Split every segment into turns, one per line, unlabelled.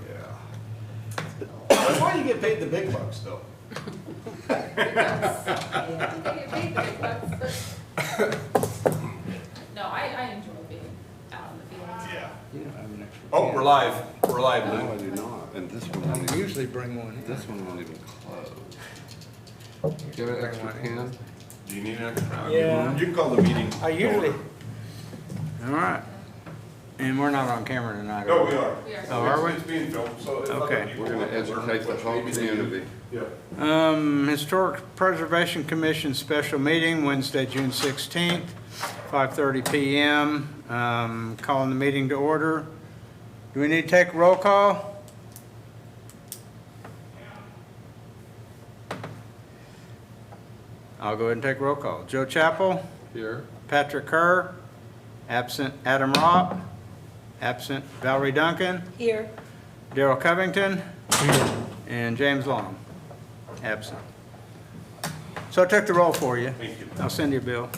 Yeah. That's why you get paid the big bucks, though.
No, I enjoy being out in the field.
Yeah.
You don't have an extra.
Oh, we're live. We're live
No,
now.
I do not. And this one won't
I
even,
usually bring one in.
this one won't even close. Do you have an extra pen?
Do you need an extra?
Yeah.
You can call the meeting.
I usually.
to order.
All right. And we're not on camera tonight.
No, we are.
We are.
Oh, are we?
It's being filmed, so. if
Okay.
other people
We're gonna
want to learn
educate the
what
whole
maybe they do.
community.
Yeah.
Historic Preservation Commission special meeting, Wednesday, June 16th, 5:30 PM. Calling the meeting to order. Do we need to take a roll call? I'll go ahead and take a roll call. Joe Chappell,
Here.
Patrick Kerr, absent Adam Ropp, absent Valerie Duncan,
Here.
Darrell Covington, and James Long, absent. So I took the roll for you.
Thank you.
I'll send you a bill.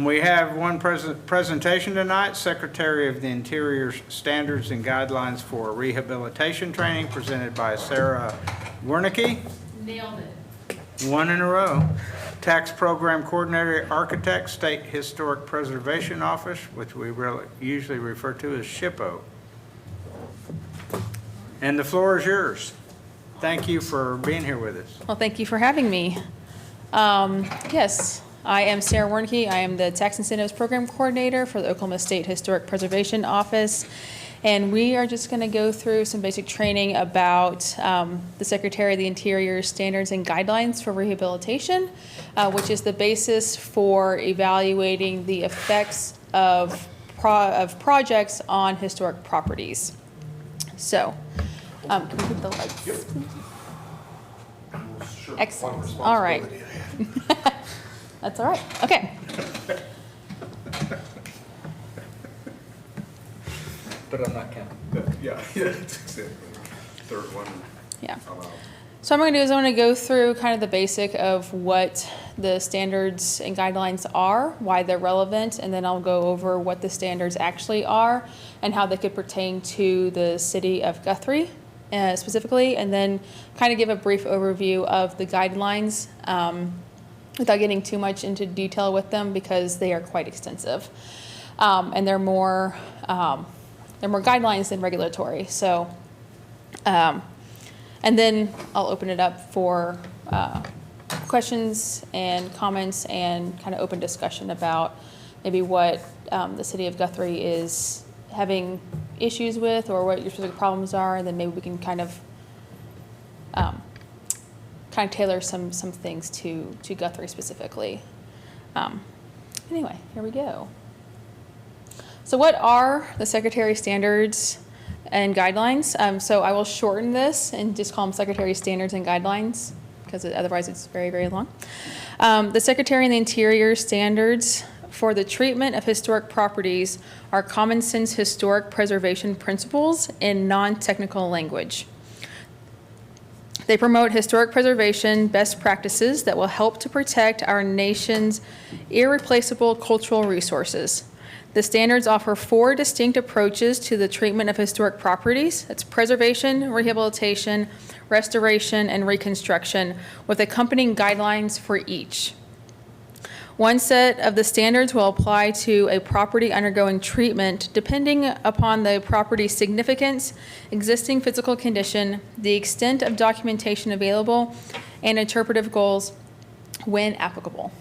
We have one presentation tonight, Secretary of the Interior's Standards and Guidelines for Rehabilitation Training, presented by Sara Werneke.
Nailed it.
One in a row. Tax Program Coordinator, Architect, State Historic Preservation Office, which we usually refer to as SHPO. And the floor is yours. Thank you for being here with us.
Well, thank you for having me. Yes, I am Sara Werneke. I am the Tax Incentives Program Coordinator for the Oklahoma State Historic Preservation Office. And we are just going to go through some basic training about the Secretary of the Interior Standards and Guidelines for Rehabilitation, which is the basis for evaluating the effects of projects on historic properties. So, can we put the lights? Excellent. All right. That's all right. Okay.
But I'm not counting.
Yeah, that's exactly. Third one.
Yeah.
I'm out.
So what I'm going to do is I'm going to go through kind of the basic of what the standards and guidelines are, why they're relevant, and then I'll go over what the standards actually are and how they could pertain to the city of Guthrie specifically, and then kind of give a brief overview of the guidelines without getting too much into detail with them because they are quite extensive. And they're more guidelines than regulatory. So, and then I'll open it up for questions and comments and kind of open discussion about maybe what the city of Guthrie is having issues with or what your specific problems are, and then maybe we can kind of tailor some things to Guthrie specifically. Anyway, here we go. So what are the Secretary Standards and Guidelines? So I will shorten this and just call them Secretary Standards and Guidelines because otherwise it's very, very long. The Secretary and the Interior Standards for the treatment of historic properties are common sense historic preservation principles in non-technical language. They promote historic preservation best practices that will help to protect our nation's irreplaceable cultural resources. The standards offer 4 distinct approaches to the treatment of historic properties. That's preservation, rehabilitation, restoration, and reconstruction, with accompanying guidelines for each. One set of the standards will apply to a property undergoing treatment depending upon the property's significance, existing physical condition, the extent of documentation available, and interpretive goals when applicable.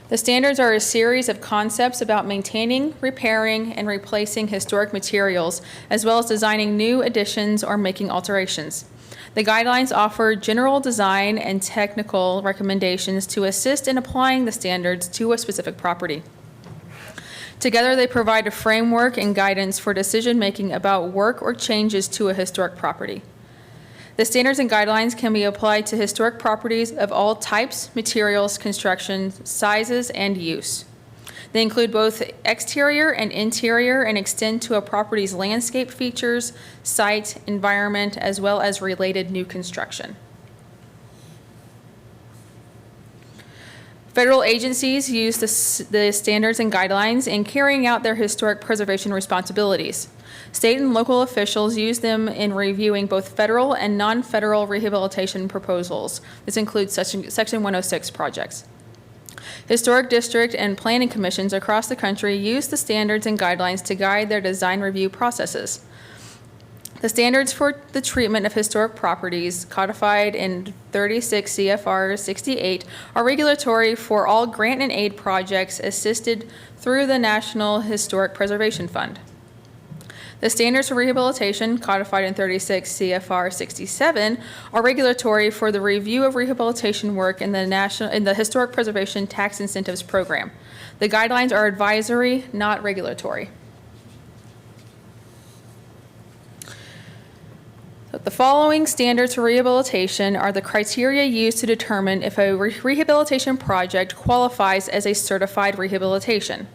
The standards are a series of concepts about maintaining, repairing, and replacing historic materials, as well as designing new additions or making alterations. The guidelines offer general design and technical recommendations to assist in applying the standards to a specific property. Together, they provide a framework and guidance for decision-making about work or changes to a historic property. The standards and guidelines can be applied to historic properties of all types, materials, construction, sizes, and use. They include both exterior and interior and extend to a property's landscape features, site, environment, as well as related new construction. Federal agencies use the standards and guidelines in carrying out their historic preservation responsibilities. State and local officials use them in reviewing both federal and non-federal rehabilitation proposals. This includes Section 106 projects. Historic district and planning commissions across the country use the standards and guidelines to guide their design review processes. The standards for the treatment of historic properties, codified in 36 CFR 68, are regulatory for all grant and aid projects assisted through the National Historic Preservation Fund. The standards for rehabilitation, codified in 36 CFR 67, are regulatory for the review of rehabilitation work in the Historic Preservation Tax Incentives Program. The guidelines are advisory, not regulatory. The following standards for rehabilitation are the criteria used to determine if a rehabilitation project qualifies as a certified rehabilitation.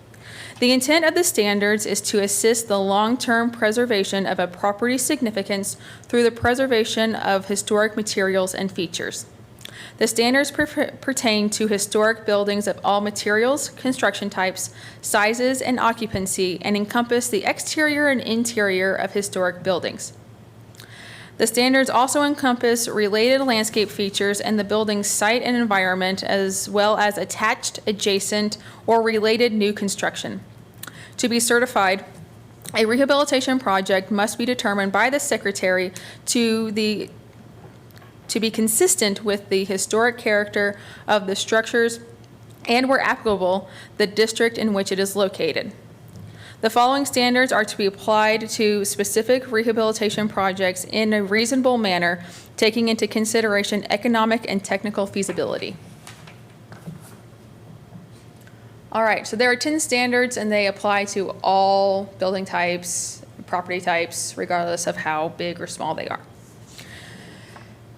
The intent of the standards is to assist the long-term preservation of a property's significance through the preservation of historic materials and features. The standards pertain to historic buildings of all materials, construction types, sizes, and occupancy, and encompass the exterior and interior of historic buildings. The standards also encompass related landscape features and the building's site and environment, as well as attached, adjacent, or related new construction. To be certified, a rehabilitation project must be determined by the Secretary to be consistent with the historic character of the structures and, where applicable, the district in which it is located. The following standards are to be applied to specific rehabilitation projects in a reasonable manner, taking into consideration economic and technical feasibility. All right, so there are 10 standards, and they apply to all building types, property types, regardless of how big or small they are.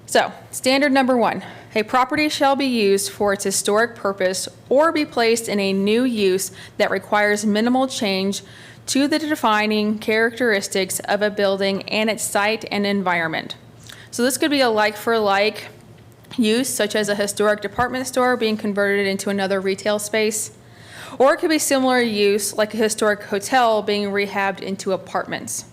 So, standard number 1, a property shall be used for its historic purpose or be placed in a new use that requires minimal change to the defining characteristics of a building and its site and environment. So this could be a like-for-like use, such as a historic department store being converted into another retail space, or it could be similar use, like a historic hotel being rehabbed into apartments.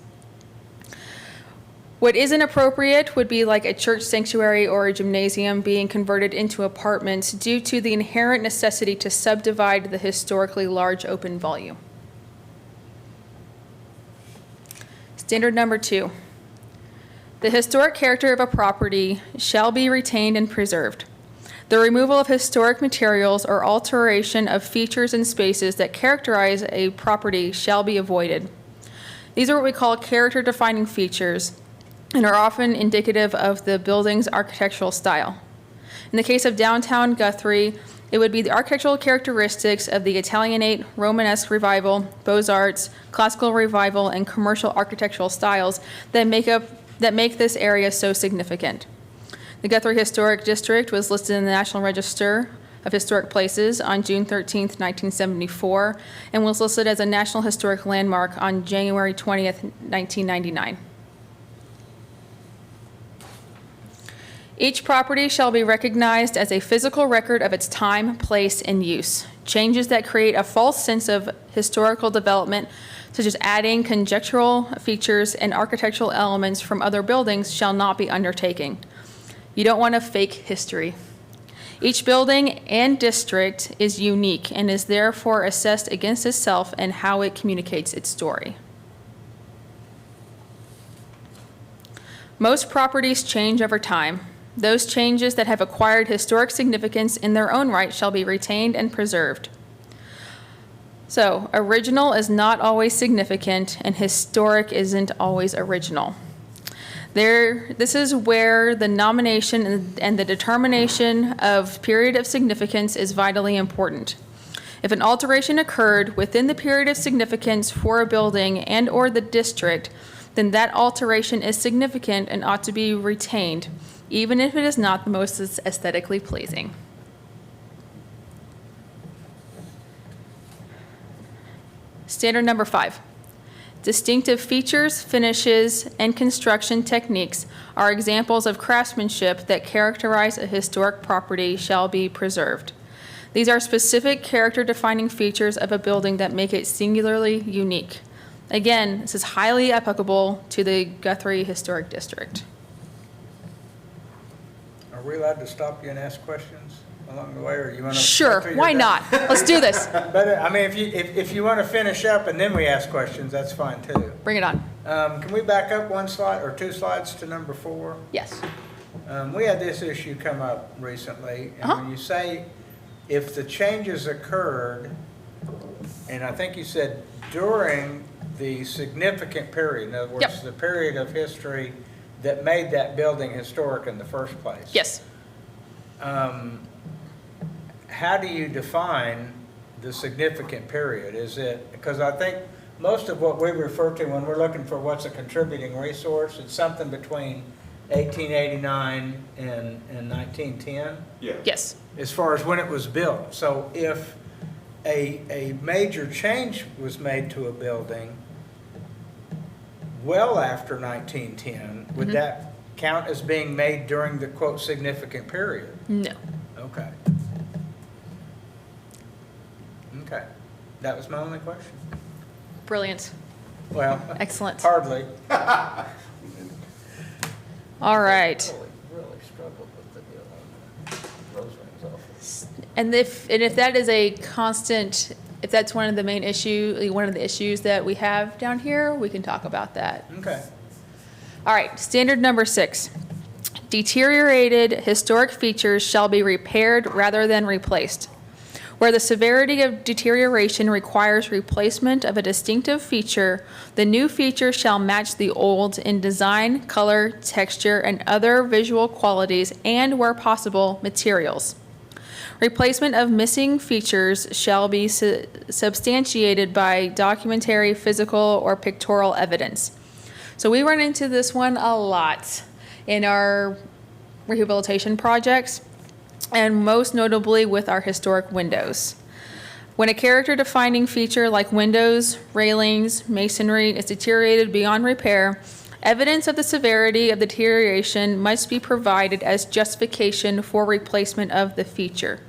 What isn't appropriate would be like a church sanctuary or a gymnasium being converted into apartments due to the inherent necessity to subdivide the historically large open volume. Standard number 2. The historic character of a property shall be retained and preserved. The removal of historic materials or alteration of features and spaces that characterize a property shall be avoided. These are what we call character-defining features, and are often indicative of the building's architectural style. In the case of downtown Guthrie, it would be the architectural characteristics of the Italianate, Romanesque revival, Beaux-Arts, classical revival, and commercial architectural styles that make this area so significant. The Guthrie Historic District was listed in the National Register of Historic Places on June 13, 1974, and was listed as a National Historic Landmark on January 20th, 1999. Each property shall be recognized as a physical record of its time, place, and use. Changes that create a false sense of historical development, such as adding conjectural features and architectural elements from other buildings, shall not be undertaken. You don't want to fake history. Each building and district is unique and is therefore assessed against itself and how it communicates its story. Most properties change over time. Those changes that have acquired historic significance in their own right shall be retained and preserved. So, original is not always significant, and historic isn't always original. This is where the nomination and the determination of period of significance is vitally important. If an alteration occurred within the period of significance for a building and or the district, then that alteration is significant and ought to be retained, even if it is not the most aesthetically pleasing. Standard number 5. Distinctive features, finishes, and construction techniques are examples of craftsmanship that characterize a historic property shall be preserved. These are specific character-defining features of a building that make it singularly unique. Again, this is highly applicable to the Guthrie Historic District.
Are we allowed to stop you and ask questions along the way, or you want to?
Sure, why not? Let's do this.
But, I mean, if you want to finish up and then we ask questions, that's fine too.
Bring it on.
Can we back up one slide or two slides to number 4?
Yes.
We had this issue come up recently, and when you say if the changes occurred, and I think you said during the significant period, in other words,
Yep.
the period of history that made that building historic in the first place.
Yes.
How do you define the significant period? Is it, because I think most of what we refer to when we're looking for what's a contributing resource, it's something between 1889 and 1910,
Yeah.
Yes.
as far as when it was built. So if a major change was made to a building well after 1910, would that count as being made during the quote significant period?
No.
Okay. Okay. That was my only question.
Brilliant.
Well,
Excellent.
hardly.
All right.
Really struggled with the Rosemary's office.
And if that is a constant, if that's one of the main issues that we have down here, we can talk about that.
Okay.
All right, standard number 6. Deteriorated historic features shall be repaired rather than replaced. Where the severity of deterioration requires replacement of a distinctive feature, the new feature shall match the old in design, color, texture, and other visual qualities, and where possible, materials. Replacement of missing features shall be substantiated by documentary, physical, or pictorial evidence. So we run into this one a lot in our rehabilitation projects, and most notably with our historic windows. When a character-defining feature like windows, railings, masonry is deteriorated beyond repair, evidence of the severity of deterioration must be provided as justification for replacement of the feature.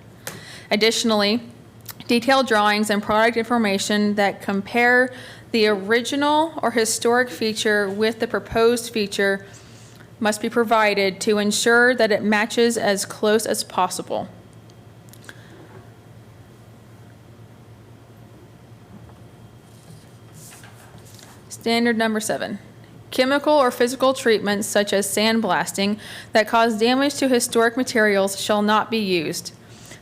Additionally, detailed drawings and product information that compare the original or historic feature with the proposed feature must be provided to ensure that it matches as close as possible. Standard number 7. Chemical or physical treatments such as sandblasting that cause damage to historic materials shall not be used.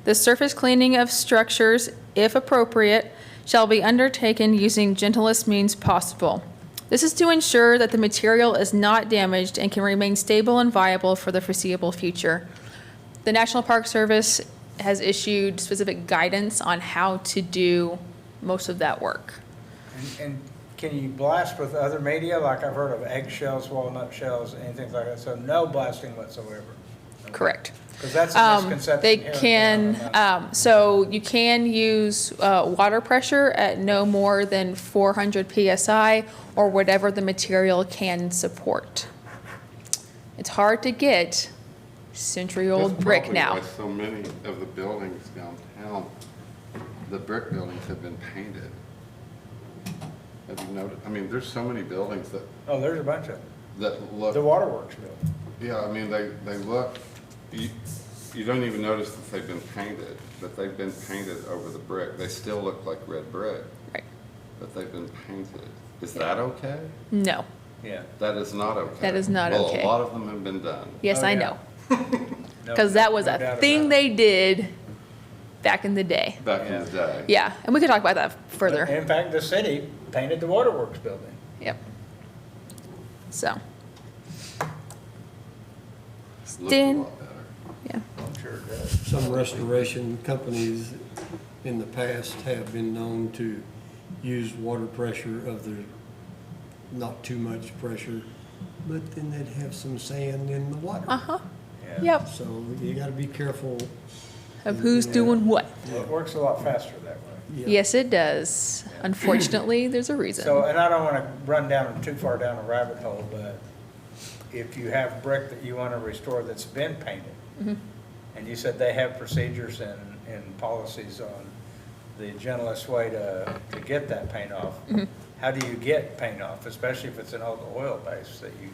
The surface cleaning of structures, if appropriate, shall be undertaken using gentlest means possible. This is to ensure that the material is not damaged and can remain stable and viable for the foreseeable future. The National Park Service has issued specific guidance on how to do most of that work.
And can you blast with other media? Like I've heard of eggshells, walnut shells, anything like that. So no blasting whatsoever. Okay.
Correct.
Because that's a misconception.
They
here
can,
and there.
so you can use water pressure at no more than 400 PSI or whatever the material can support. It's hard to get century-old
That's
brick
probably
now.
why so many of the buildings downtown, the brick buildings have been painted. Have you noticed? I mean, there's so many buildings
Oh, there's a bunch of them.
that look.
The waterworks building.
Yeah, I mean, they look, you don't even notice that they've been painted, that they've been painted over the brick. They still look like red brick,
Right.
but they've been painted. Is that okay?
No.
Yeah.
That is not okay.
That is not
well,
okay.
A lot of them have been done.
Yes,
Oh,
I
yeah.
know.
No-
Because that was
no
a
doubt
thing
about
they did back in the day.
Back in the day.
Yeah, and we could talk about that further.
In fact, the city painted the waterworks building.
Yep. So,
Looks a
Stan-
lot better.
yeah.
I'm sure it does.
Some restoration companies in the past have been known to use water pressure of the, not too much pressure, but then they'd have some sand in the water.
Uh-huh.
Yeah.
Yep.
So you gotta be careful.
Of who's
Yeah.
doing what.
Well, it works a lot faster that way.
Yeah.
Yes, it does. Unfortunately, there's a reason.
So, and I don't want to run down too far down a rabbit hole, but if you have brick that you want to restore that's been painted,
Mhm.
and you said they have procedures and in policies on the gentlest way to get that paint off. How do you get paint off, especially if it's an oil base that you,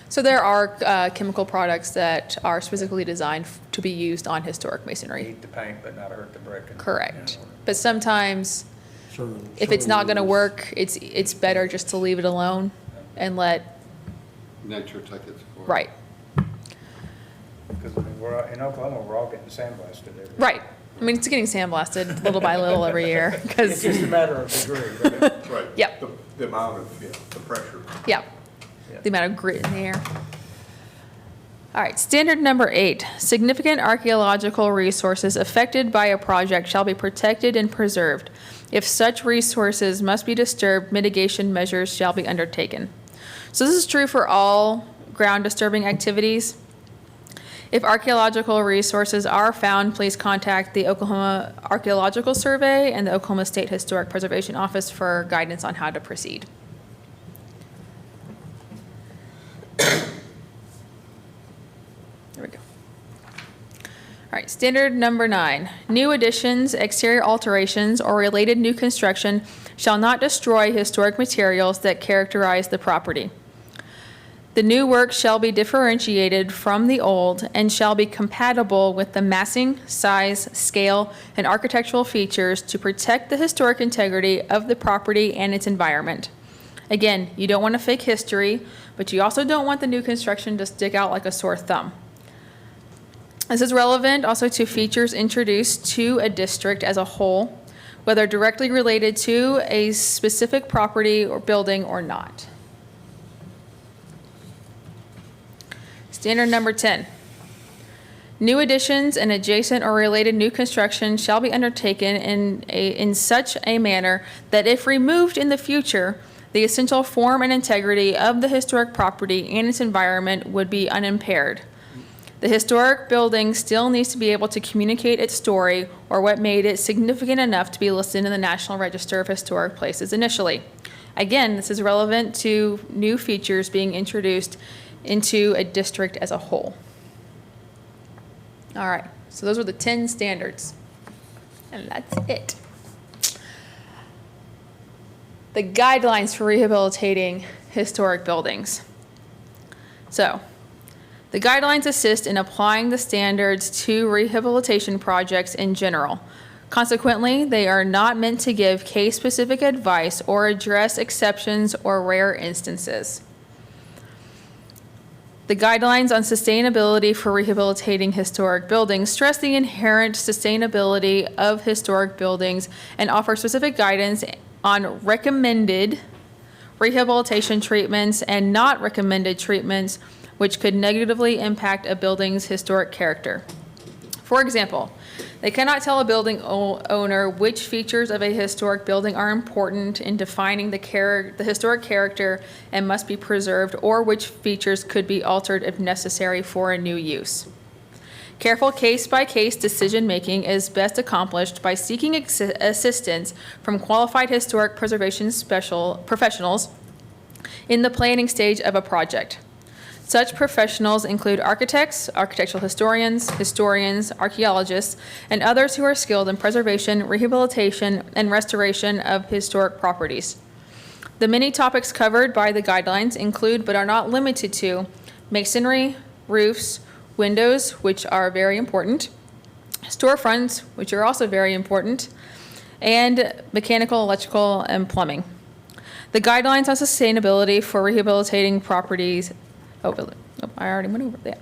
So there are chemical products that are specifically designed to be used on historic masonry.
heat the paint but not hurt the brick? And-
Correct. But sometimes,
Certain-
if it's not going to
certain-
work, it's better just to leave it alone and let,
Nature take its course.
right,
Because I mean, in Oklahoma, we're all getting sandblasted every day.
right. I mean, it's getting sandblasted little by little every year
It's
because,
just a matter of degree, but
Right.
Yep.
The amount of, yeah, the pressure.
yeah, the amount of grit in the air. All right, standard number 8, significant archaeological resources affected by a project shall be protected and preserved. If such resources must be disturbed, mitigation measures shall be undertaken. So this is true for all ground disturbing activities. If archaeological resources are found, please contact the Oklahoma Archaeological Survey and the Oklahoma State Historic Preservation Office for guidance on how to proceed. There we go. All right, standard number 9. New additions, exterior alterations, or related new construction shall not destroy historic materials that characterize the property. The new work shall be differentiated from the old and shall be compatible with the massing, size, scale, and architectural features to protect the historic integrity of the property and its environment. Again, you don't want to fake history, but you also don't want the new construction to stick out like a sore thumb. This is relevant also to features introduced to a district as a whole, whether directly related to a specific property or building or not. Standard number 10. New additions and adjacent or related new construction shall be undertaken in such a manner that if removed in the future, the essential form and integrity of the historic property and its environment would be unimpaired. The historic building still needs to be able to communicate its story or what made it significant enough to be listed in the National Register of Historic Places initially. Again, this is relevant to new features being introduced into a district as a whole. All right, so those were the 10 standards. And that's it. The guidelines for rehabilitating historic buildings. So, the guidelines assist in applying the standards to rehabilitation projects in general. Consequently, they are not meant to give case-specific advice or address exceptions or rare instances. The guidelines on sustainability for rehabilitating historic buildings stress the inherent sustainability of historic buildings and offer specific guidance on recommended rehabilitation treatments and not recommended treatments which could negatively impact a building's historic character. For example, they cannot tell a building owner which features of a historic building are important in defining the historic character and must be preserved, or which features could be altered if necessary for a new use. Careful case-by-case decision-making is best accomplished by seeking assistance from qualified historic preservation professionals in the planning stage of a project. Such professionals include architects, architectural historians, archaeologists, and others who are skilled in preservation, rehabilitation, and restoration of historic properties. The many topics covered by the guidelines include, but are not limited to, masonry, roofs, windows, which are very important, storefronts, which are also very important, and mechanical, electrical, and plumbing. The guidelines on sustainability for rehabilitating properties. I already went over that.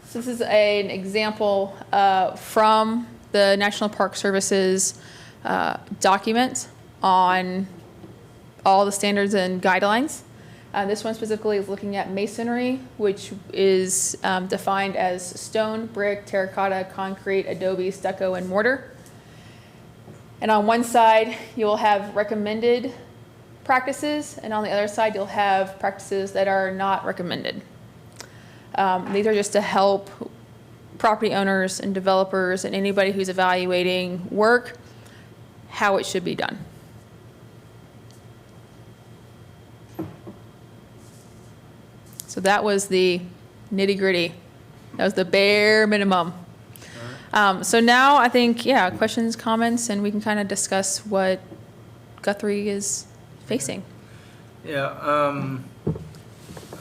So this is an example from the National Park Service's document on all the standards and guidelines. This one specifically is looking at masonry, which is defined as stone, brick, terracotta, concrete, adobe, stucco, and mortar. And on one side, you will have recommended practices, and on the other side, you'll have practices that are not recommended. These are just to help property owners and developers and anybody who's evaluating work, how it should be done. So that was the nitty-gritty. That was the bare minimum. So now I think, yeah, questions, comments, and we can kind of discuss what Guthrie is facing.
Yeah,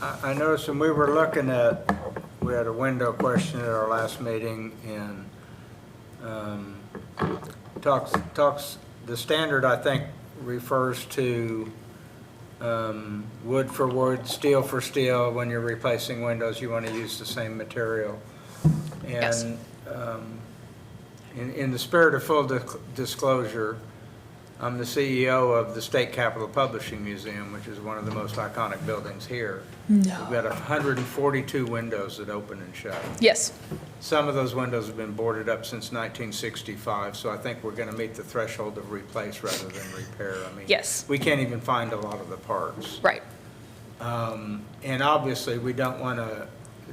I noticed when we were looking at, we had a window question at our last meeting, and the standard, I think, refers to wood for wood, steel for steel. When you're replacing windows, you want to use the same material.
Yes.
And in the spirit of full disclosure, I'm the CEO of the State Capitol Publishing Museum, which is one of the most iconic buildings here.
No.
We've got 142 windows that open and shut.
Yes.
Some of those windows have been boarded up since 1965, so I think we're going to meet the threshold of replace rather than repair. I mean,
Yes.
we can't even find a lot of the parts.
Right.
And obviously, we don't want to,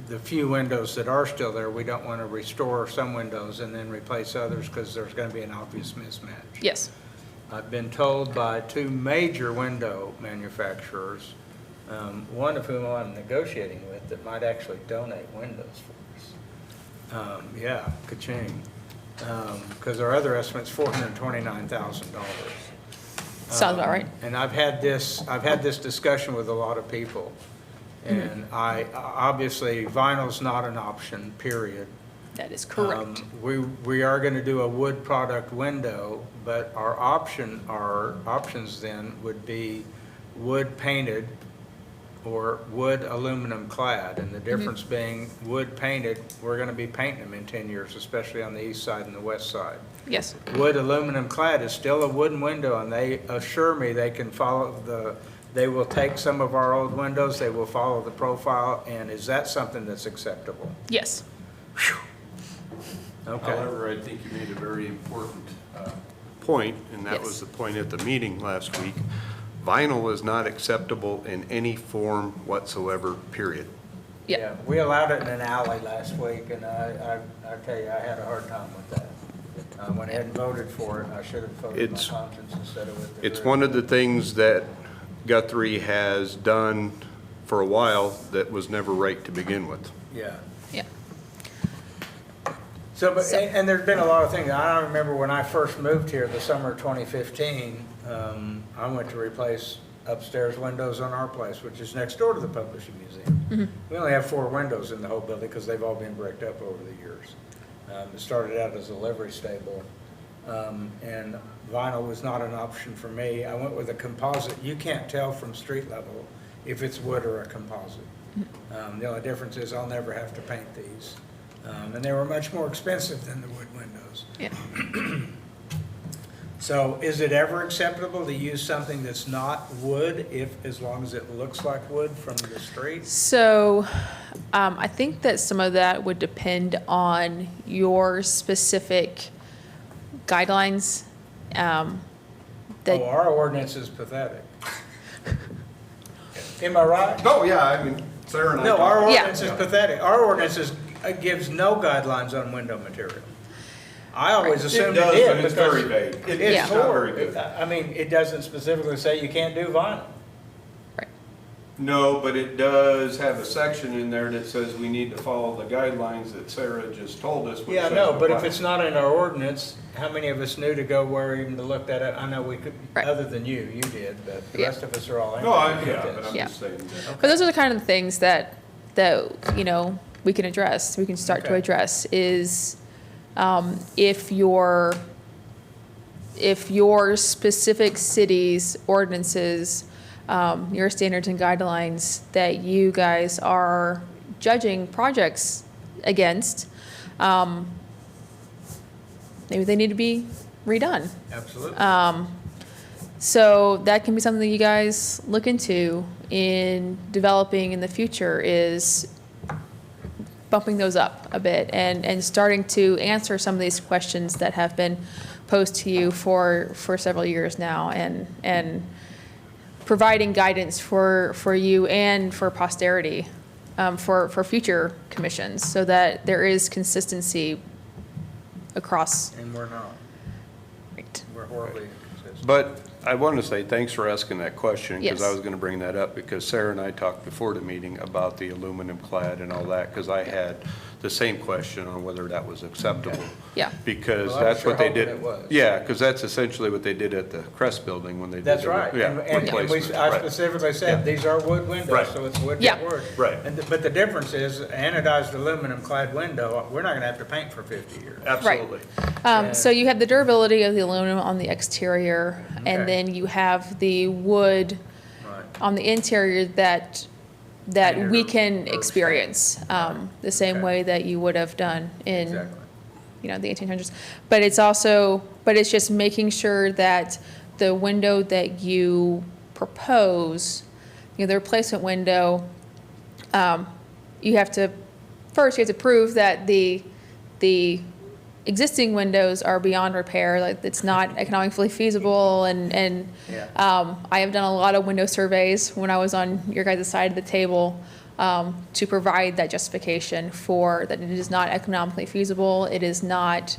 the few windows that are still there, we don't want to restore some windows and then replace others because there's going to be an obvious mismatch.
Yes.
I've been told by two major window manufacturers, one of whom I'm negotiating with, that might actually donate windows for us. Yeah, ka-ching. Because our other estimate's $429,000.
Sounds about right.
And I've had this discussion with a lot of people. And obviously, vinyl's not an option, period.
That is correct.
We are going to do a wood product window, but our options then would be wood painted or wood aluminum clad. And the difference being wood painted, we're going to be painting them in 10 years, especially on the east side and the west side.
Yes.
Wood aluminum clad is still a wooden window, and they assure me they can they will take some of our old windows, they will follow the profile, and is that something that's acceptable?
Yes.
Okay.
However, I think you made a very important point, and that
Yes.
was the point at the meeting last week. Vinyl is not acceptable in any form whatsoever, period.
Yeah.
We allowed it in an alley last week, and I tell you, I had a hard time with that. I went ahead and voted for it, and I should have voted my conscience instead of with the
It's
rear.
one of the things that Guthrie has done for a while that was never right to begin with.
Yeah.
Yeah.
So, and there's been a lot of things. I remember when I first moved here, the summer of 2015, I went to replace upstairs windows on our place, which is next door to the Publishing Museum. We only have 4 windows in the whole building because they've all been bricked up over the years. It started out as a livery stable, and vinyl was not an option for me. I went with a composite. You can't tell from street level if it's wood or a composite. The only difference is I'll never have to paint these. And they were much more expensive than the wood windows.
Yeah.
So is it ever acceptable to use something that's not wood as long as it looks like wood from the street?
So I think that some of that would depend on your specific guidelines. That
Our ordinance is pathetic. Am I right?
Oh, yeah, I mean, Sarah and I.
No, our
talked-
ordinance is pathetic. Our ordinance gives no guidelines on window material. I always assumed it
does,
did
but it's
because
very vague.
It's
Yeah.
not very
poor.
good.
I mean, it doesn't specifically say you can't do vinyl.
right.
No, but it does have a section in there that says we need to follow the guidelines that Sarah just told us. which
Yeah,
says
no, but if
apply.
it's not in our ordinance, how many of us knew to go where even to look that up? I know we could,
Right.
other than you did, but the
Yeah.
rest of us are all.
No,
angry
but
at this.
I'm
Yeah.
just saying that.
But those are the kind of things that you know, we can address, we can start to
Okay.
address is if your specific city's ordinances, your standards and guidelines that you guys are judging projects against, maybe they need to be redone.
Absolutely.
So that can be something that you guys look into in developing in the future is bumping those up a bit and starting to answer some of these questions that have been posed to you for several years now and providing guidance for you and for posterity, for future commissions so that there is consistency across.
And we're not.
Right.
We're horribly inconsistent.
But I want to say thanks for asking that question, because
Yes.
I was going to bring that up, because Sarah and I talked before the meeting about the aluminum clad and all that, because I had the same question on whether that was acceptable.
Yeah.
Because
Well, I'm
that's
sure
what they
hoping
did.
it was.
Yeah, because that's essentially what they did at the Crest Building when they did.
That's
the-
right.
Yeah,
And
replacement.
I
Right.
specifically said, these are wood windows,
Right.
so it's wood
Yeah.
get wood.
Right.
But the difference is anodized aluminum clad window, we're not gonna have to paint for 50 years.
Absolutely.
So you have the durability of the aluminum on the exterior,
Okay.
and then you have the wood
Right.
on the interior that
Painted
we
or
can
or
experience, the same
Okay.
way that you would have done in,
Exactly.
you know, the 1800s. But it's just making sure that the window that you propose, you know, the replacement window, you have to prove that the existing windows are beyond repair, like it's not economically feasible, and
Yeah.
I have done a lot of window surveys when I was on your guys' side of the table, to provide that justification for that it is not economically feasible, it is not,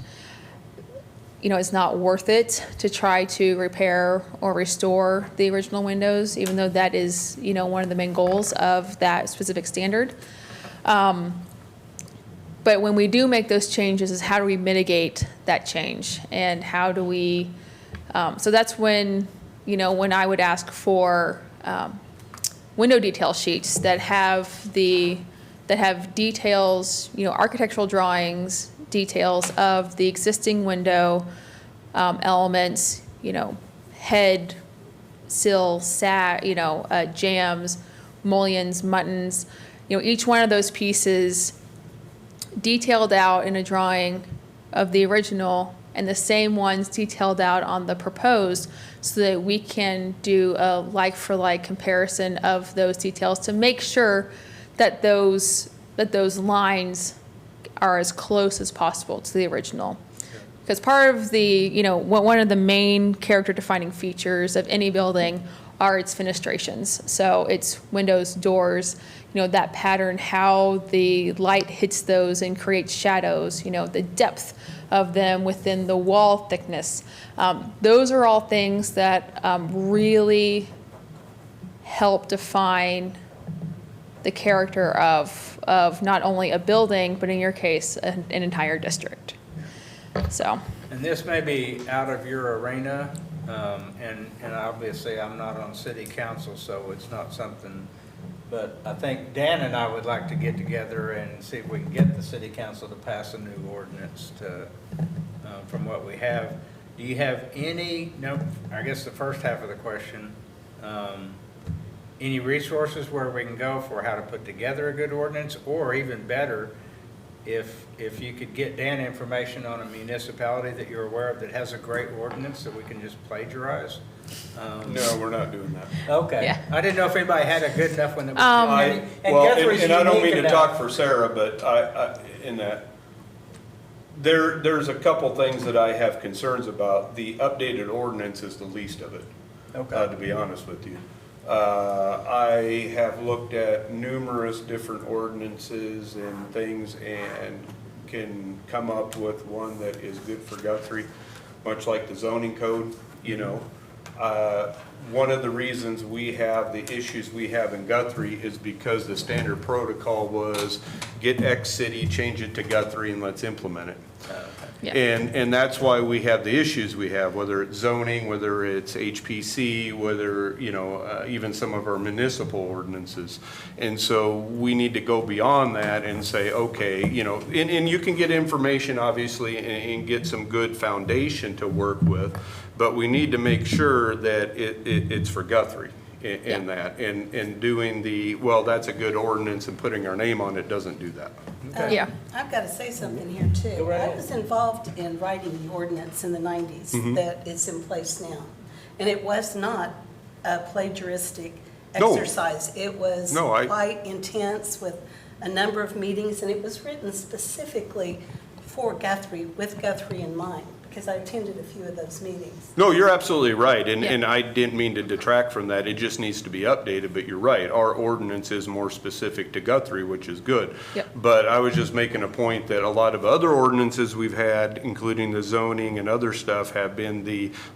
you know, it's not worth it to try to repair or restore the original windows, even though that is, you know, one of the main goals of that specific standard. But when we do make those changes, is how do we mitigate that change? And how do we, so that's when, you know, when I would ask for window detail sheets that have details, you know, architectural drawings, details of the existing window elements, you know, head, sill, you know, jambs, mullions, muttons, you know, each one of those pieces detailed out in a drawing of the original, and the same ones detailed out on the proposed, so that we can do a like-for-like comparison of those details to make sure that those lines are as close as possible to the original. Because part of the, you know, one of the main character defining features of any building are its fenestrations. So it's windows, doors, you know, that pattern, how the light hits those and creates shadows, you know, the depth of them within the wall thickness. Those are all things that really help define the character of not only a building, but in your case, an entire district. So.
And this may be out of your arena, and obviously I'm not on city council, so it's not something, but I think Dan and I would like to get together and see if we can get the city council to pass a new ordinance to, from what we have. Do you have any, no, I guess the first half of the question, any resources where we can go for how to put together a good ordinance, or even better, if you could get Dan information on a municipality that you're aware of that has a great ordinance that we can just plagiarize?
No, we're not doing that.
Okay.
Yeah.
I didn't know if anybody had a good enough one that was.
Well,
Guthrie's
and I don't
unique
mean to
enough.
talk for Sarah, but in that, there's a couple things that I have concerns about. The updated ordinance is the least of it,
Okay.
to be honest with you. I have looked at numerous different ordinances and things and can come up with one that is good for Guthrie, much like the zoning code, you know. One of the reasons we have the issues we have in Guthrie is because the standard protocol was get X city, change it to Guthrie, and let's implement it.
Yeah.
And that's why we have the issues we have, whether it's zoning, whether it's HPC, whether, you know, even some of our municipal ordinances. And so we need to go beyond that and say, okay, you know, and you can get information, obviously, and get some good foundation to work with, but we need to make sure that it's for Guthrie in that. And doing the, well, that's a good ordinance, and putting our name on it doesn't do that.
Yeah.
I've got to say something here too.
Go right
I
ahead.
was involved in writing the ordinance in the 90s that is in place now. And it was not a plagiaristic
No.
exercise. It was
No,
quite intense with a number of meetings, and it was written specifically for Guthrie, with Guthrie in mind. because I attended a few of those meetings.
No, you're absolutely right, and
Yeah.
I didn't mean to detract from that, it just needs to be updated, but you're right, our ordinance is more specific to Guthrie, which is good.
Yep.
But I was just making a point that a lot of other ordinances we've had, including the zoning and other stuff, have been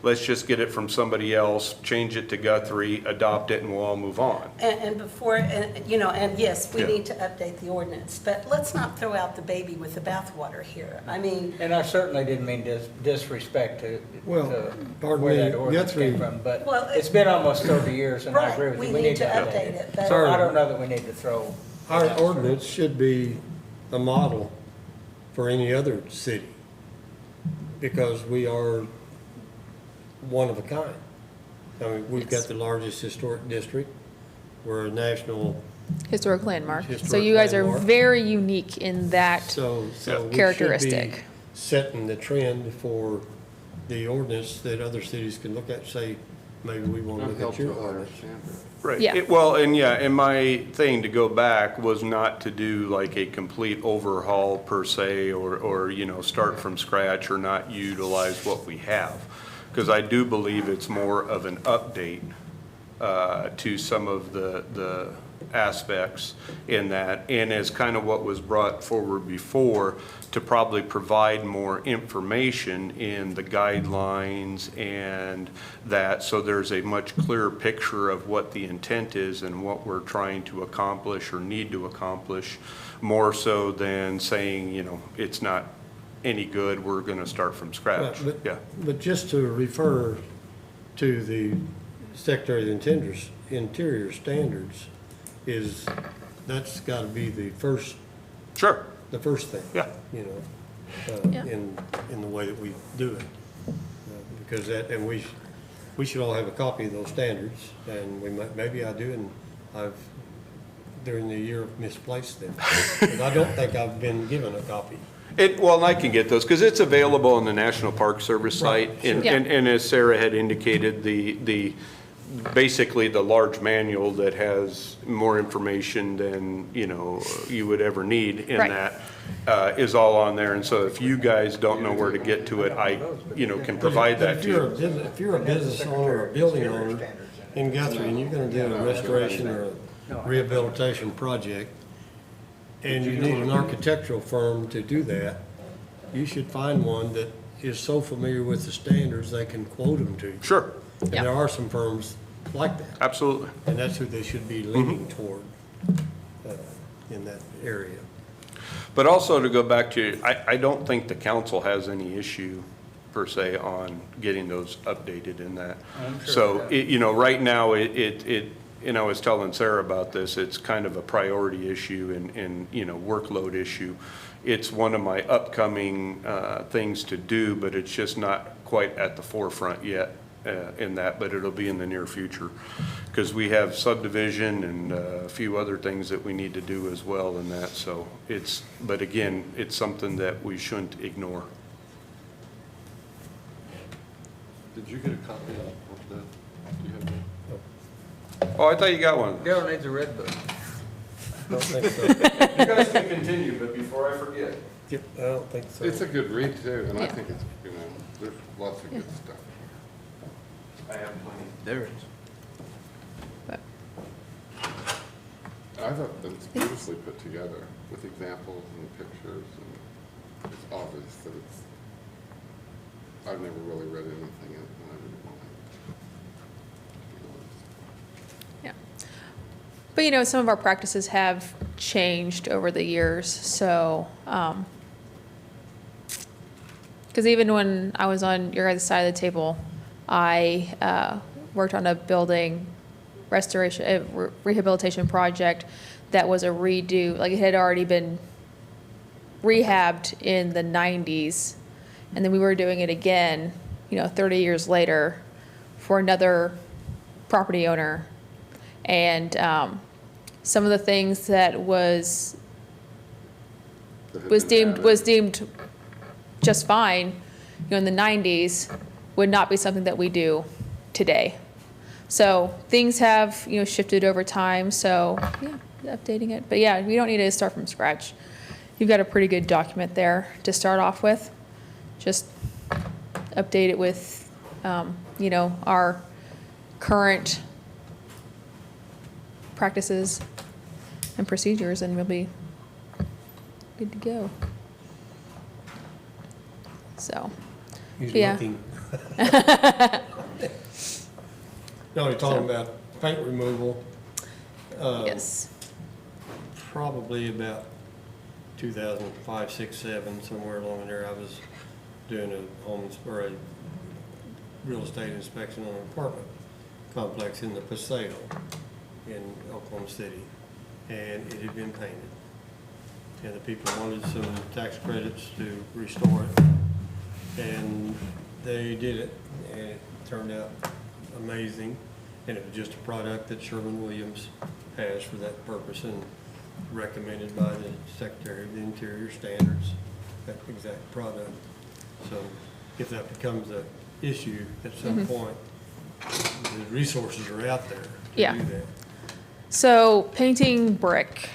let's just get it from somebody else, change it to Guthrie, adopt it, and we'll all move on.
And before, and yes, we
Yeah.
need to update the ordinance, but let's not throw out the baby with the bathwater here. I mean,
And I certainly didn't mean disrespect to
Well, pardon
where
me,
that ordinance came
Guthrie-
from, but
Well,
it's been almost 30 years, and I
Right,
agree with
we
you.
need to update it, but-
So I don't know that we need to throw.
Our ordinance should be a model for any other city, because we are one of a kind. I mean, we've got
Yes.
the largest historic district, we're a national,
Historic landmark. So
Historic
you guys are
landmark.
very unique in that.
so we should be
Characteristic.
setting the trend for the ordinance that other cities can look at and say, maybe we want to
It
look
helps
at your
with our
ordinance.
standard.
Right.
Yeah.
Well, and my thing to go back was not to do like a complete overhaul per se, or, start from scratch or not utilize what we have. Because I do believe it's more of an update to some of the aspects in that, and as kind of what was brought forward before, to probably provide more information in the guidelines and that, so there's a much clearer picture of what the intent is and what we're trying to accomplish or need to accomplish, more so than saying, it's not any good, we're gonna start from scratch.
Right,
Yeah.
But just to refer to the Secretary of the Interior Standards that's gotta be the first
Sure.
thing.
Yeah.
Yeah.
In the way that we do it. Because and we should all have a copy of those standards, and maybe I do, and I've, during the year, misplaced them. But I don't think I've been given a copy.
Well, and I can get those, because it's available on the National Park Service site.
Right,
And,
sure.
and as Sarah had indicated, basically the large manual that has more information than, you would ever need in
Right.
that, is all on there. And so if you guys don't know where to get to it, I, can provide
But
that
if
to
you're
you.
If you're a business owner or a building owner in Guthrie, and you're gonna do a restoration or a rehabilitation project, and you need an architectural firm to do that, you should find one that is so familiar with the standards, they can quote them to you.
Sure,
And
Yeah.
there are some firms like that,
absolutely.
and that's who they should be leaning toward in that area.
But also to go back to, I don't think the council has any issue per se on getting those updated in that. So, right now, and I was telling Sarah about this, it's kind of a priority issue and workload issue. It's one of my upcoming things to do, but it's just not quite at the forefront yet in that, but it'll be in the near future. Because we have subdivision and a few other things that we need to do as well in that, so but again, it's something that we shouldn't ignore.
Did you get a copy of that? Do you have that?
Oh, I thought you got one.
Daryl needs a red book.
I don't think so.
You guys can continue, but before I forget.
Yep, I don't think so.
It's a good read too, and I
Yeah.
think it's, there's lots of good stuff.
I have plenty.
There is.
But
I thought that it's beautifully put together with examples and pictures, and it's obvious that I've never really read anything that I didn't want to.
Yeah. But some of our practices have changed over the years, so, because even when I was on your guys' side of the table, I worked on a building restoration, rehabilitation project that was a redo, like it had already been rehabbed in the 90s, and then we were doing it again, 30 years later for another property owner. And some of the things that was deemed just fine, in the 90s, would not be something that we do today. So things have, shifted over time. So yeah, updating it. But yeah, we don't need to start from scratch. You've got a pretty good document there to start off with. Just update it with, our current practices and procedures, and we'll be good to go. So,
He's
yeah.
looking. No, you're talking about paint removal.
Yes.
Probably about 2005, 6, 7, somewhere along there, I was doing a home, or a real estate inspection on an apartment complex in the Paseo in Oklahoma City, and it had been painted. And the people wanted some tax credits to restore it, and they did it, and it turned out amazing. And it was just a product that Sherwin-Williams has for that purpose and recommended by the Secretary of the Interior Standards, that exact product. So if that becomes an issue at some point, the resources are out there to
Yeah.
do that.
So painting brick.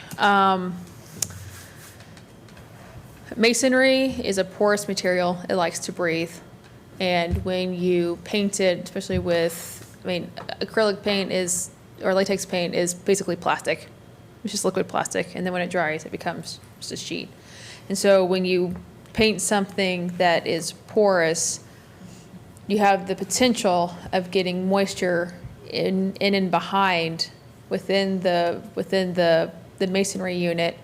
Masonry is a porous material. It likes to breathe. And when you paint it, especially with, acrylic paint or latex paint is basically plastic. It's just liquid plastic. And then when it dries, it becomes just a sheet. And so when you paint something that is porous, you have the potential of getting moisture in and behind within the masonry unit.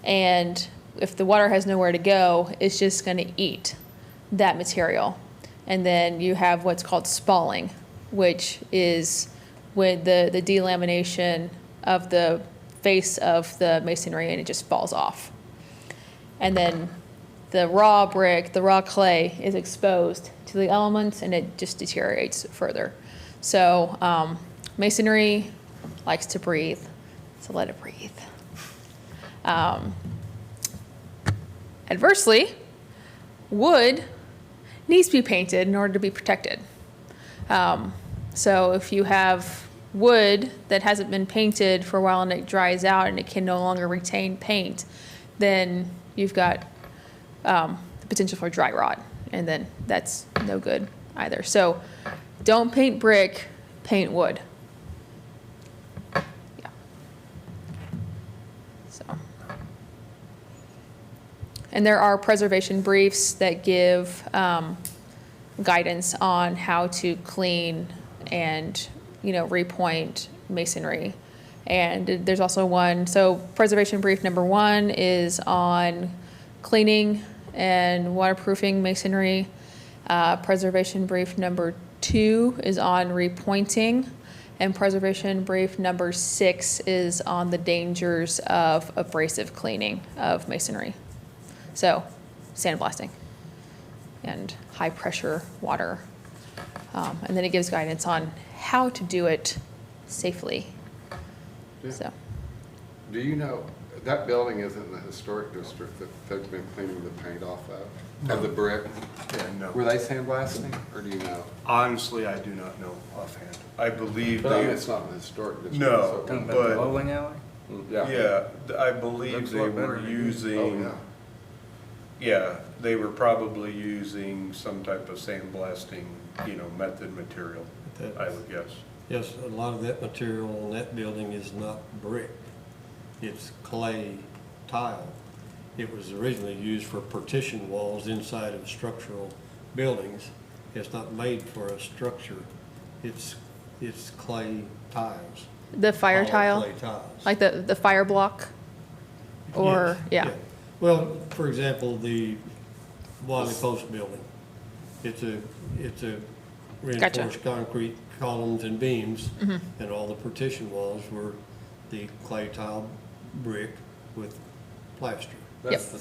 And if the water has nowhere to go, it's just going to eat that material. And then you have what's called spalling, which is when the delamination of the face of the masonry and it just falls off. And then the raw brick, the raw clay is exposed to the elements and it just deteriorates further. So masonry likes to breathe, so let it breathe. Adversely, wood needs to be painted in order to be protected. So if you have wood that hasn't been painted for a while and it dries out and it can no longer retain paint, then you've got the potential for dry rot, and then that's no good either. So don't paint brick, paint wood. Yeah. So. And there are preservation briefs that give guidance on how to clean and, repoint masonry. And there's also one, so preservation brief number 1 is on cleaning and waterproofing masonry. Preservation brief number 2 is on repointing. And preservation brief number 6 is on the dangers of abrasive cleaning of masonry. So sandblasting and high pressure water. And then it gives guidance on how to do it safely.
Yeah.
So,
Do you know, that building is in the historic district that they've been cleaning the paint off of the brick?
Yeah, no.
Were they sandblasting, or do you know?
Honestly, I do not know offhand. I believe
But I mean,
they,
it's not in the historic district.
No,
so-
but-
bowling alley?
yeah, I believe
Looks a
they
lot better
were
than it
using.
Oh, yeah.
Yeah, they were probably using some type of sandblasting, method material, I would guess.
Yes, a lot of that material in that building is not brick. It's clay tile. It was originally used for partition walls inside of structural buildings. It's not made for a structure. It's clay tiles.
the fire
Hollow
tile,
Clay tiles.
like the fire block, or,
Yes,
yeah.
Well, for example, the Wiley Post building, it's a reinforced concrete columns and beams, and all the partition walls were the clay tile brick with plaster.
That's the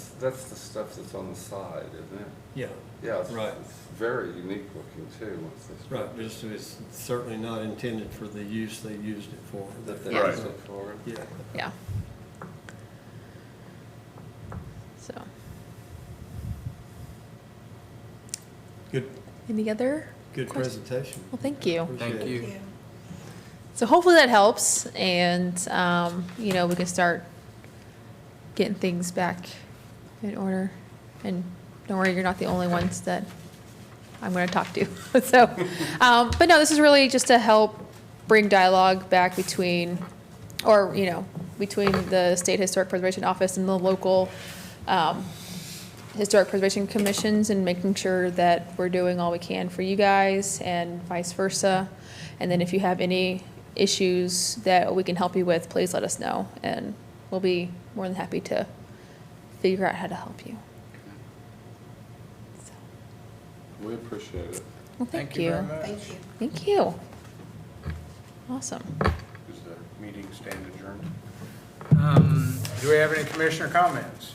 stuff that's on the side, isn't it?
Yeah,
Yeah, it's,
Right.
it's very unique looking too. What's this?
right, but it's certainly not intended for the use they used it for.
That they
Right.
use it for.
Yeah.
Yeah. So,
Good,
any other?
good
questions?
presentation.
Well, thank you.
Appreciate
Thank
it.
you.
So hopefully that helps, and, we can start getting things back in order. And don't worry, you're not the only ones that I'm going to talk to. So, but no, this is really just to help bring dialogue back between, or, you know, between the State Historic Preservation Office and the local Historic Preservation Commissions, and making sure that we're doing all we can for you guys and vice versa. And then if you have any issues that we can help you with, please let us know, and we'll be more than happy to figure out how to help you. So,
We appreciate it.
well, thank
very
you.
much.
Thank you.
Thank you. Awesome.
Is the meeting stand adjourned?
Do we have any commissioner comments?